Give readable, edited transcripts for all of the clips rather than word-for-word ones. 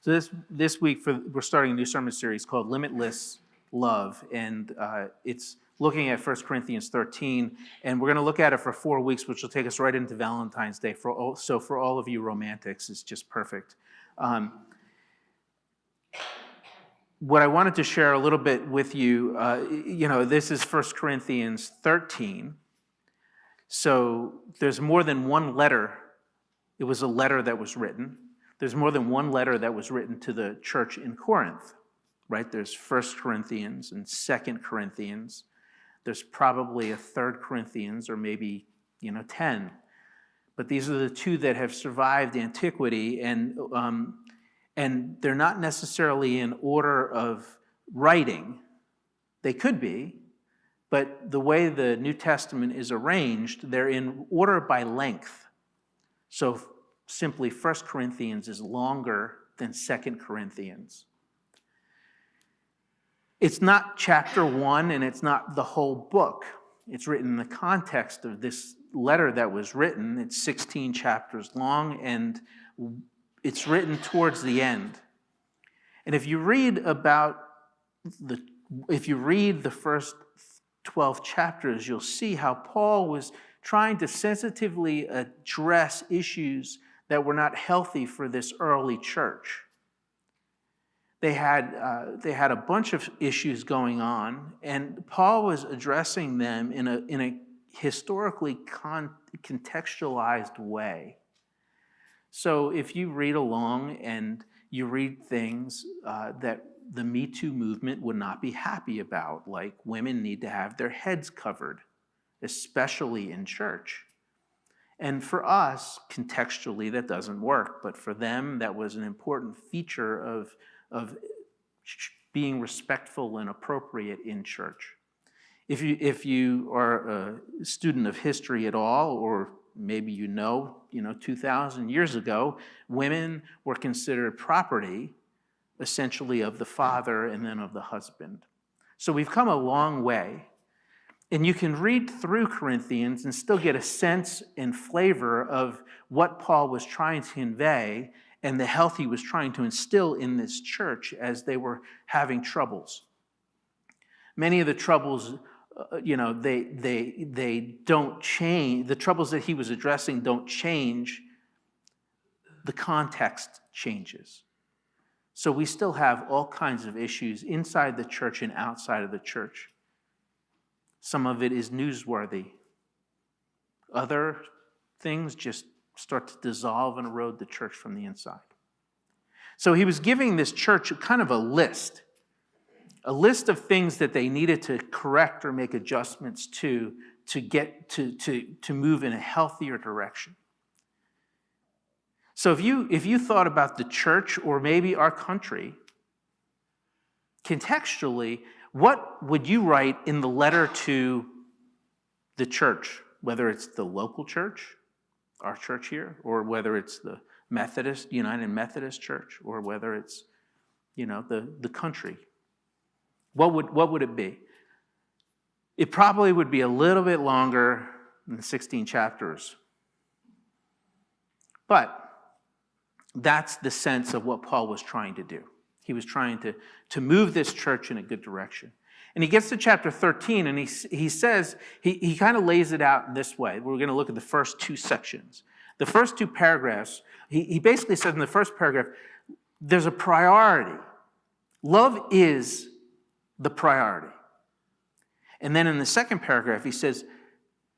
So this week we're starting a new sermon series called Limitless Love, and it's looking at 1 Corinthians 13, and we're going to look at it for 4 weeks, which will take us right into Valentine's Day. So for all of you romantics, it's just perfect. What I wanted to share a little bit with you, this is 1 Corinthians 13. So there's more than one letter. It was a letter that was written. There's more than one letter that was written to the church in Corinth, right? There's 1 Corinthians and 2 Corinthians. There's probably a 3rd Corinthians or maybe, 10. But these are the two that have survived antiquity, and they're not necessarily in order of writing. They could be, but the way the New Testament is arranged, they're in order by length. So simply 1 Corinthians is longer than 2 Corinthians. It's not chapter 1 and it's not the whole book. It's written in the context of this letter that was written. It's 16 chapters long and it's written towards the end. And if you read the first 12 chapters, you'll see how Paul was trying to sensitively address issues that were not healthy for this early church. They had a bunch of issues going on, and Paul was addressing them in a historically contextualized way. So if you read along and you read things that the Me Too movement would not be happy about, like women need to have their heads covered, especially in church. And for us, contextually, that doesn't work. But for them, that was an important feature of being respectful and appropriate in church. If you are a student of history at all, or maybe 2,000 years ago, women were considered property, essentially of the father and then of the husband. So we've come a long way. And you can read through Corinthians and still get a sense and flavor of what Paul was trying to convey and the health he was trying to instill in this church as they were having troubles. Many of the troubles, they don't change. The troubles that he was addressing don't change. The context changes. So we still have all kinds of issues inside the church and outside of the church. Some of it is newsworthy. Other things just start to dissolve and erode the church from the inside. So he was giving this church kind of a list of things that they needed to correct or make adjustments to get to move in a healthier direction. So if you thought about the church or maybe our country, contextually, what would you write in the letter to the church, whether it's the local church, our church here, or whether it's the United Methodist Church, or whether it's, the country? What would it be? It probably would be a little bit longer than 16 chapters. But that's the sense of what Paul was trying to do. He was trying to move this church in a good direction. And he gets to chapter 13, and he says, he kind of lays it out in this way. We're going to look at the first 2 sections. The first 2 paragraphs, he basically says in the first paragraph, there's a priority. Love is the priority. And then in the second paragraph, he says,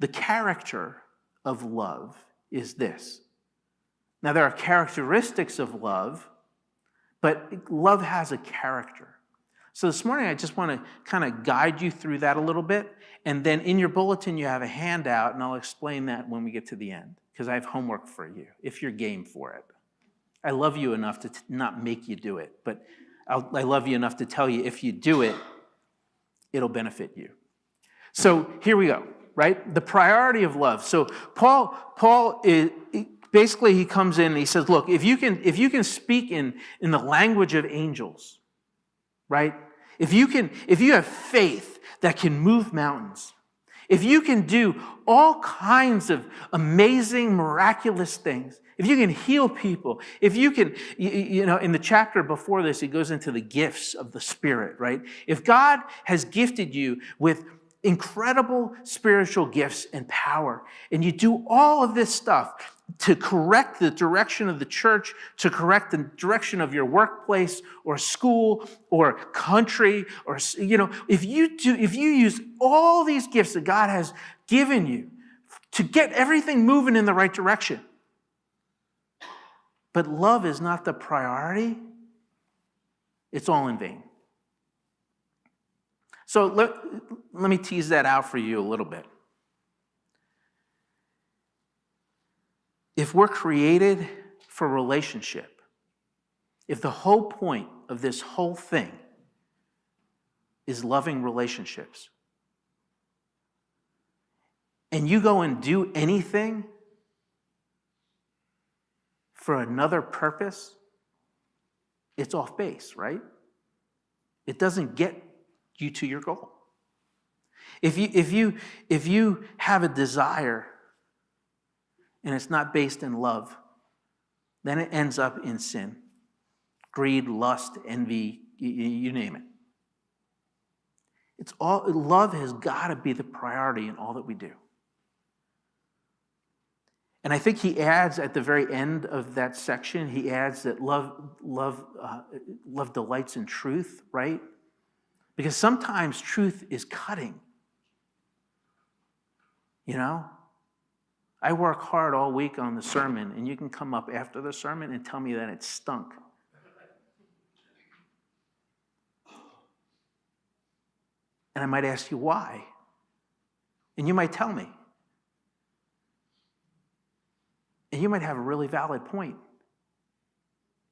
the character of love is this. Now, there are characteristics of love, but love has a character. So this morning, I just want to kind of guide you through that a little bit. And then in your bulletin, you have a handout, and I'll explain that when we get to the end, because I have homework for you, if you're game for it. I love you enough to not make you do it, but I love you enough to tell you if you do it, it'll benefit you. So here we go, right? The priority of love. So Paul is... Basically, he comes in and he says, look, if you can speak in the language of angels, right? If you have faith that can move mountains, if you can do all kinds of amazing, miraculous things, if you can heal people, if you can, in the chapter before this, he goes into the gifts of the Spirit, right? If God has gifted you with incredible spiritual gifts and power, and you do all of this stuff to correct the direction of the church, to correct the direction of your workplace or school or country, or, if you use all these gifts that God has given you to get everything moving in the right direction, but love is not the priority, it's all in vain. So let me tease that out for you a little bit. If we're created for relationship, if the whole point of this whole thing is loving relationships, and you go and do anything for another purpose, it's off base, right? It doesn't get you to your goal. If you have a desire and it's not based in love, then it ends up in sin. Greed, lust, envy, you name it. Love has got to be the priority in all that we do. And I think he adds at the very end of that section, he adds that love delights in truth, right? Because sometimes truth is cutting. I work hard all week on the sermon, and you can come up after the sermon and tell me that it stunk. And I might ask you why. And you might tell me. And you might have a really valid point.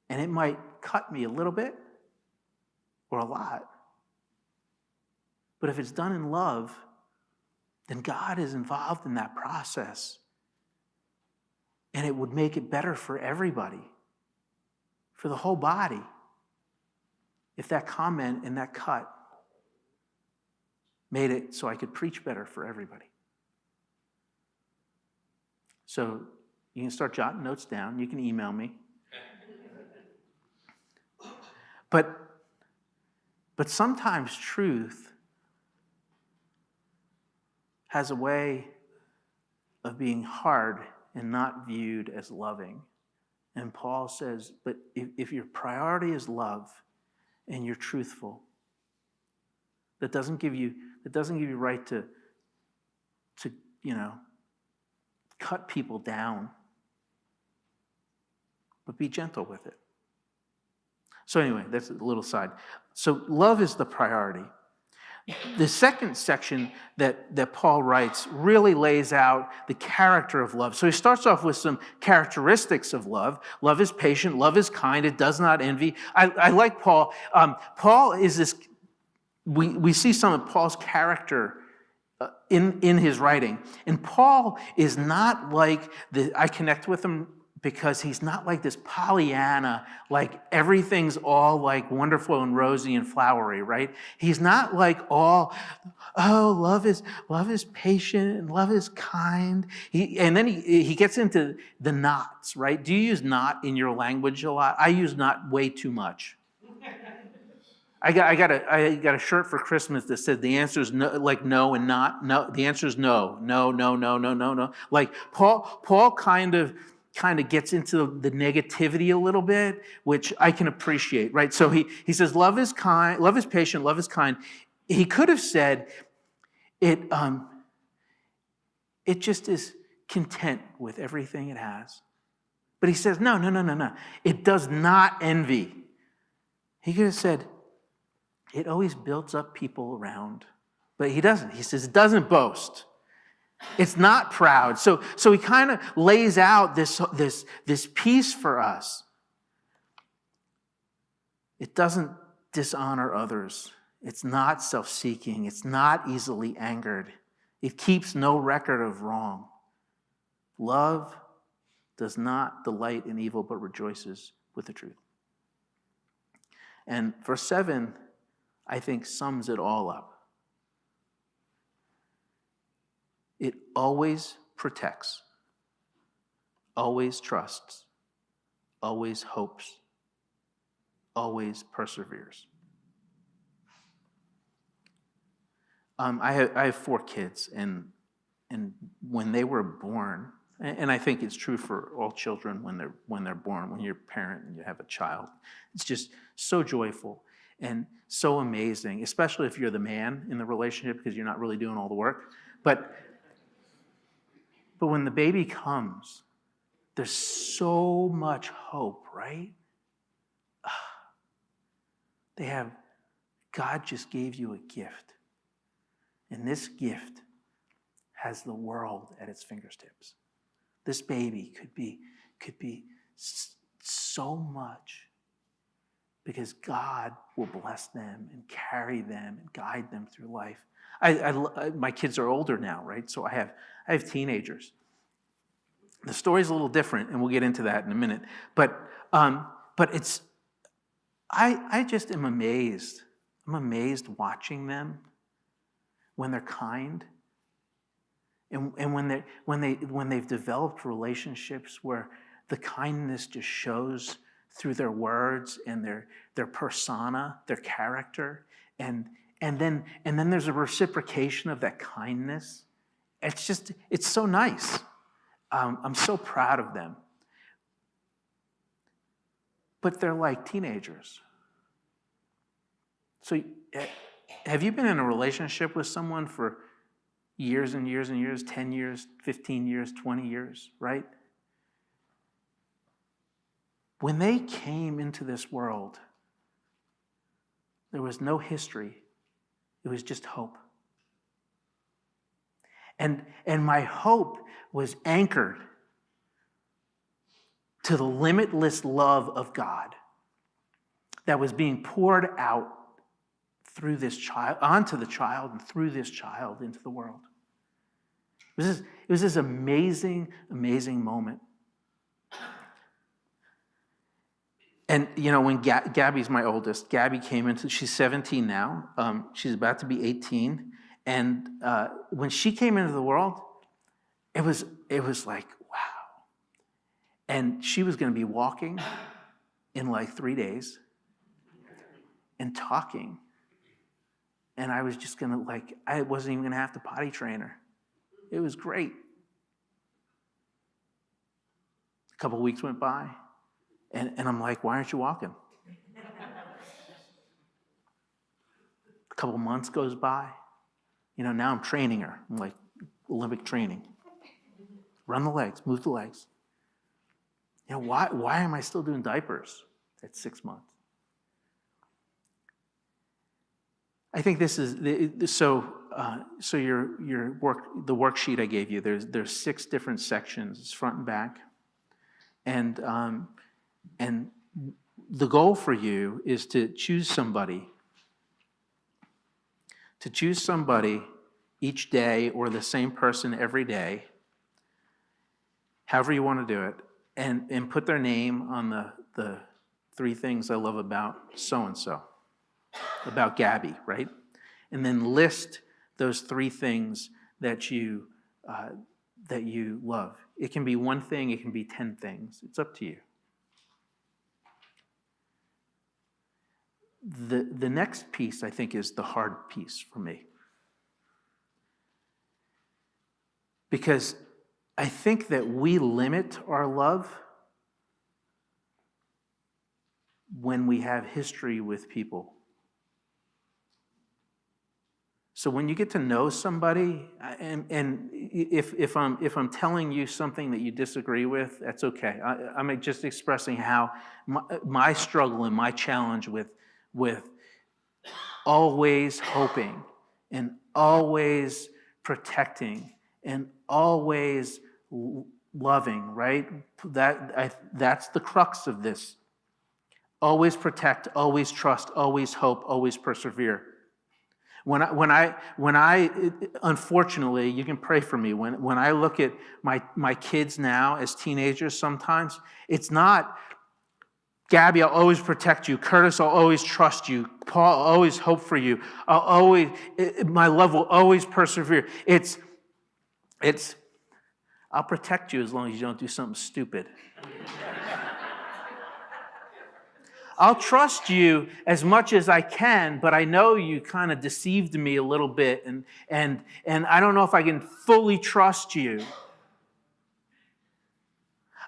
And it might cut me a little bit or a lot. But if it's done in love, then God is involved in that process. And it would make it better for everybody, for the whole body, if that comment and that cut made it so I could preach better for everybody. So you can start jotting notes down. You can email me. But sometimes truth has a way of being hard and not viewed as loving. And Paul says, but if your priority is love and you're truthful, that doesn't give you right to cut people down. But be gentle with it. So anyway, that's a little side. So love is the priority. The second section that Paul writes really lays out the character of love. So he starts off with some characteristics of love. Love is patient. Love is kind. It does not envy. I like Paul. Paul is this. We see some of Paul's character in his writing, and Paul is not like I connect with him because he's not like this Pollyanna, like everything's all like wonderful and rosy and flowery, right? He's not like love is patient and love is kind. And then he gets into the nots, right? Do you use not in your language a lot? I use not way too much. I got a shirt for Christmas that said the answer is no, like no and not. No, the answer is no. Like Paul kind of gets into the negativity a little bit, which I can appreciate, right? So he says love is kind, love is patient, love is kind. He could have said it just is content with everything it has. But he says no. It does not envy. He could have said it always builds up people around. But he doesn't. He says it doesn't boast. It's not proud. So he kind of lays out this piece for us. It doesn't dishonor others. It's not self-seeking. It's not easily angered. It keeps no record of wrong. Love does not delight in evil, but rejoices with the truth. And verse 7, I think, sums it all up. It always protects, always trusts, always hopes, always perseveres. I have 4 kids, and when they were born, and I think it's true for all children when they're born, when you're a parent and you have a child, it's just so joyful and so amazing, especially if you're the man in the relationship because you're not really doing all the work. But when the baby comes, there's so much hope, right? God just gave you a gift. And this gift has the world at its fingertips. This baby could be so much because God will bless them and carry them and guide them through life. My kids are older now, right? So I have teenagers. The story's a little different, and we'll get into that in a minute. But it's I just am amazed. I'm amazed watching them when they're kind, and when they've developed relationships where the kindness just shows through their words and their persona, their character, and then there's a reciprocation of that kindness. It's so nice. I'm so proud of them. But they're like teenagers. So have you been in a relationship with someone for years and years and years, 10 years, 15 years, 20 years, right? When they came into this world, there was no history. It was just hope. And my hope was anchored to the limitless love of God that was being poured out through this child, onto the child, and through this child into the world. It was this amazing, amazing moment. And, when Gabby's my oldest, Gabby came into, she's 17 now. She's about to be 18. And when she came into the world, it was like, wow. And she was going to be walking in like 3 days and talking. And I was just going to I wasn't even going to have to potty train her. It was great. A couple of weeks went by, and I'm like, why aren't you walking? A couple of months goes by. Now I'm training her. I'm like Olympic training. Run the legs, move the legs. Why am I still doing diapers at 6 months? I think this is so your work, the worksheet I gave you. There's 6 different sections. It's front and back, and the goal for you is to choose somebody each day, or the same person every day, however you want to do it, and put their name on the 3 things I love about so-and-so, about Gabby, right? And then list those 3 things that you love. It can be 1 thing, it can be 10 things. It's up to you. The next piece, I think, is the hard piece for me. Because I think that we limit our love when we have history with people. So when you get to know somebody, and if I'm telling you something that you disagree with, that's okay. I'm just expressing how my struggle and my challenge with always hoping and always protecting and always loving, right? That's the crux of this. Always protect, always trust, always hope, always persevere. When I unfortunately, you can pray for me, when I look at my kids now as teenagers sometimes, it's not, Gabby, I'll always protect you. Curtis, I'll always trust you. Paul, I'll always hope for you. My love will always persevere. It's I'll protect you as long as you don't do something stupid. I'll trust you as much as I can, but I know you kind of deceived me a little bit, and I don't know if I can fully trust you.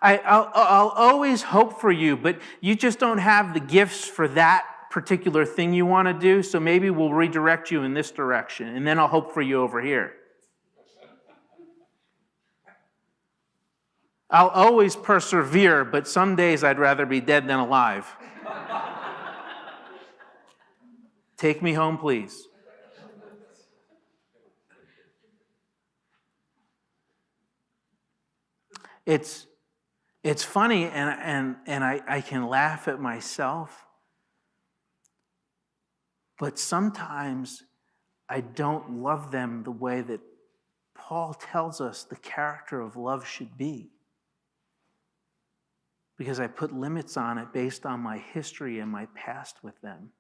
I'll always hope for you, but you just don't have the gifts for that particular thing you want to do, so maybe we'll redirect you in this direction, and then I'll hope for you over here. I'll always persevere, but some days I'd rather be dead than alive. Take me home, please. It's funny, and I can laugh at myself, but sometimes I don't love them the way that Paul tells us the character of love should be, because I put limits on it based on my history and my past with them.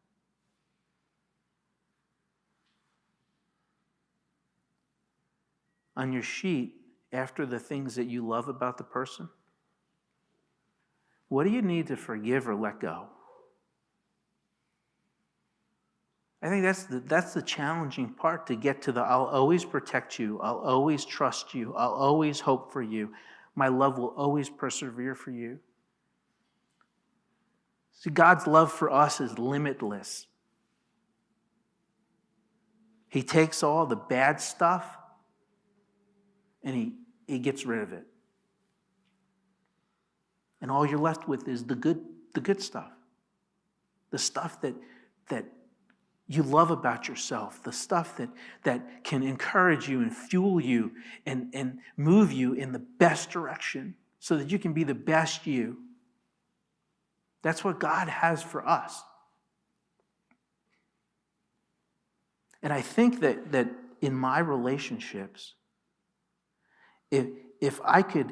On your sheet, after the things that you love about the person, what do you need to forgive or let go? I think that's the challenging part, to get to the I'll always protect you, I'll always trust you, I'll always hope for you, my love will always persevere for you. See, God's love for us is limitless. He takes all the bad stuff and he gets rid of it. And all you're left with is the good stuff. The stuff that you love about yourself, the stuff that can encourage you and fuel you and move you in the best direction so that you can be the best you. That's what God has for us. And I think that in my relationships, if I could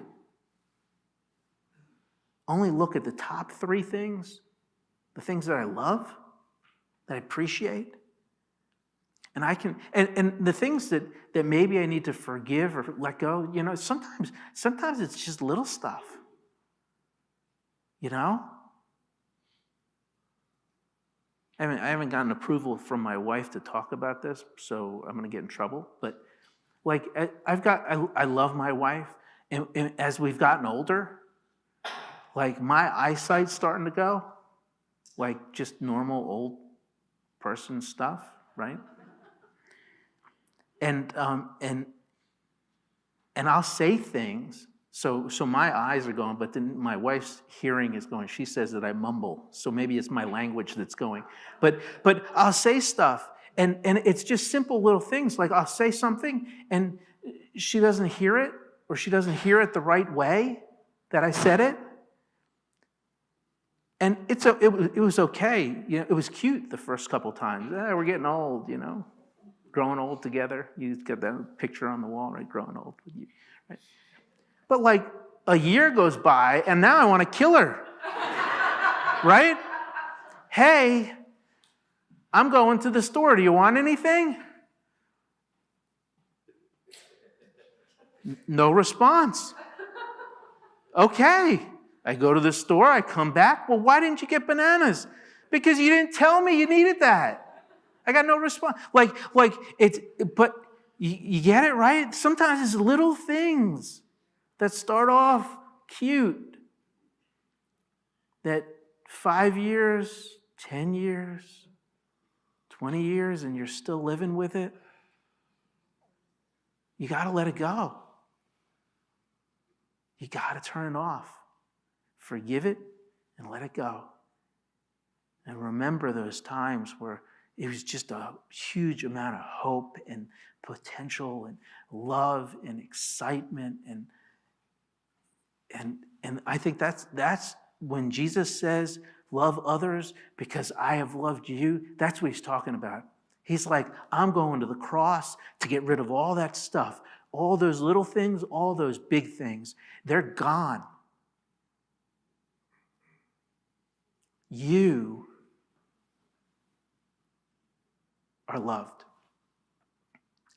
only look at the top 3 things, the things that I love, that I appreciate, and I can, and the things that maybe I need to forgive or let go, sometimes it's just little stuff, I haven't gotten approval from my wife to talk about this, so I'm going to get in trouble. But I love my wife, and as we've gotten older, my eyesight's starting to go, just normal old person stuff, right? And I'll say things. So my eyes are going, but then my wife's hearing is going. She says that I mumble, so maybe it's my language that's going. But I'll say stuff, and it's just simple little things. I'll say something, and she doesn't hear it, or she doesn't hear it the right way that I said it. And it was okay. It was cute the first couple times. We're getting old, growing old together. You got that picture on the wall, right? Growing old with you, right? But a year goes by, and now I want to kill her. Right? Hey, I'm going to the store. Do you want anything? No response. Okay. I go to the store. I come back. Well, why didn't you get bananas? Because you didn't tell me you needed that. I got no response. But you get it, right? Sometimes it's little things that start off cute, that 5 years, 10 years, 20 years, and you're still living with it. You got to let it go. You got to turn it off. Forgive it and let it go. And remember those times where it was just a huge amount of hope and potential and love and excitement, and I think that's when Jesus says, love others because I have loved you. That's what he's talking about. He's like, I'm going to the cross to get rid of all that stuff, all those little things, all those big things. They're gone. You are loved,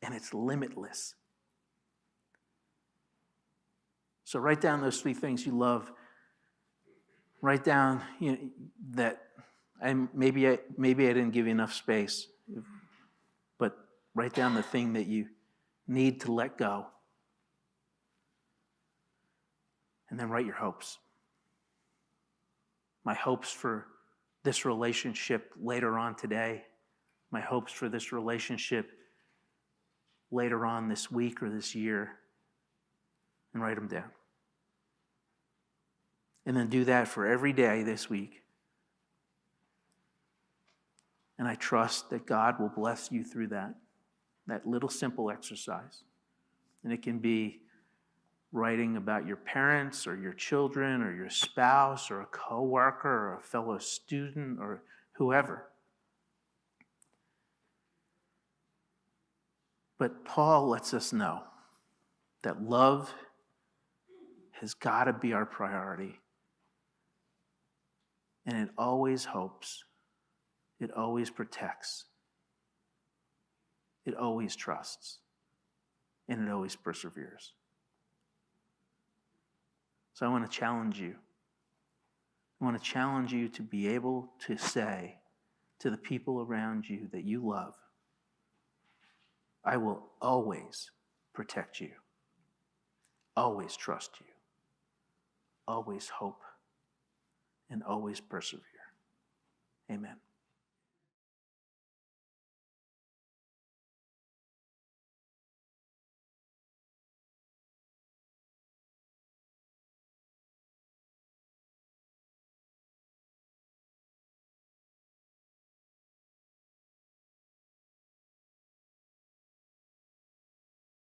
and it's limitless. So write down those 3 things you love. Write down that, and maybe I didn't give you enough space, but write down the thing that you need to let go. And then write your hopes. My hopes for this relationship later on today. My hopes for this relationship later on this week or this year. And write them down. And then do that for every day this week. And I trust that God will bless you through that little simple exercise. And it can be writing about your parents or your children or your spouse or a coworker or a fellow student or whoever. But Paul lets us know that love has got to be our priority. And it always hopes. It always protects. It always trusts. And it always perseveres. So I want to challenge you. I want to challenge you to be able to say to the people around you that you love, I will always protect you, always trust you, always hope, and always persevere. Amen.